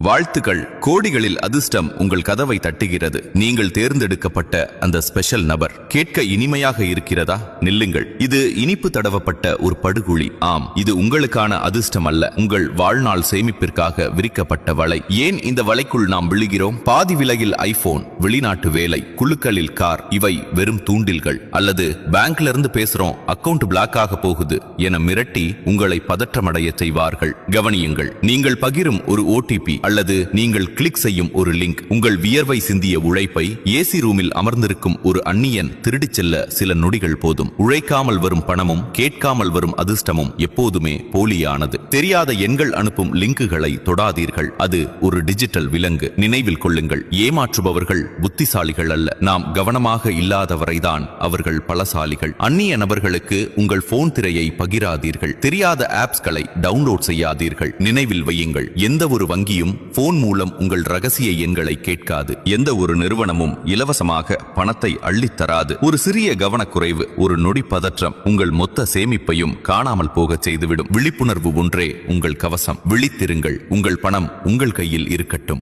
வாழ்த்துக்கள், கோடிகளில் அதிர்ஷ்டம் உங்கள் கதவை தட்டுகிறது. நீங்கள் தேர்ந்தெடுக்கப்பட்ட அந்த ஸ்பெஷல் நபர். கேட்க இனிமையாக இருக்கிறதா? நில்லுங்கள், இது இனிப்பு தடவப்பட்ட ஒரு படுகுழி. ஆம், இது உங்களுக்கான அதிர்ஷ்டம் அல்ல, உங்கள் வாழ்நாள் சேமிப்பிற்காக விரிக்கப்பட்ட வலை. ஏன் இந்த வலைக்குள் நாம் விழுகிறோம்? பாதி விலையில் ஐபோன், வெளிநாட்டு வேலை, குழுக்களில் கார், இவை வெறும் தூண்டில்கள். அல்லது பேங்க்ல இருந்து பேசுறோம், அக்கவுண்ட் பிளாக் ஆக போகுது என மிரட்டி உங்களை பதற்றமடைய செய்வார்கள். கவனியுங்கள், நீங்கள் பகிரும் ஒரு ஓடிபி அல்லது நீங்கள் கிளிக் செய்யும் ஒரு லிங்க் உங்கள் வியர்வை சிந்திய உழைப்பை ஏசி ரூமில் அமர்ந்திருக்கும் ஒரு அந்நியன் திருடிச் செல்ல சில நொடிகள் போதும். உழைக்காமல் வரும் பணமும் கேட்காமல் வரும் அதிர்ஷ்டமும் எப்போதுமே போலியானது. தெரியாத எண்கள் அனுப்பும் லிங்குகளை தொடாதீர்கள், அது ஒரு டிஜிட்டல் விலங்கு. நினைவில் கொள்ளுங்கள், ஏமாற்றுபவர்கள் புத்திசாலிகள் அல்ல, நாம் கவனமாக இல்லாதவரைதான் அவர்கள் பலசாலிகள். அந்நிய நபர்களுக்கு உங்கள் போன் திரையை பகிராதீர்கள். தெரியாத ஆப்ஸ்களை டவுன்லோட் செய்யாதீர்கள். நினைவில் வையுங்கள், எந்த ஒரு வங்கியும் போன் மூலம் உங்கள் ரகசிய எண்களை கேட்காது. எந்த ஒரு நிறுவனமும் இலவசமாக பணத்தை அள்ளித்தராது. ஒரு சிறிய கவனக்குறைவு, ஒரு நொடி பதற்றம் உங்கள் மொத்த சேமிப்பையும் காணாமல் போக செய்துவிடும். விழிப்புணர்வு ஒன்றே உங்கள் கவசம். விழித்திருங்கள், உங்கள் பணம் உங்கள் கையில் இருக்கட்டும்.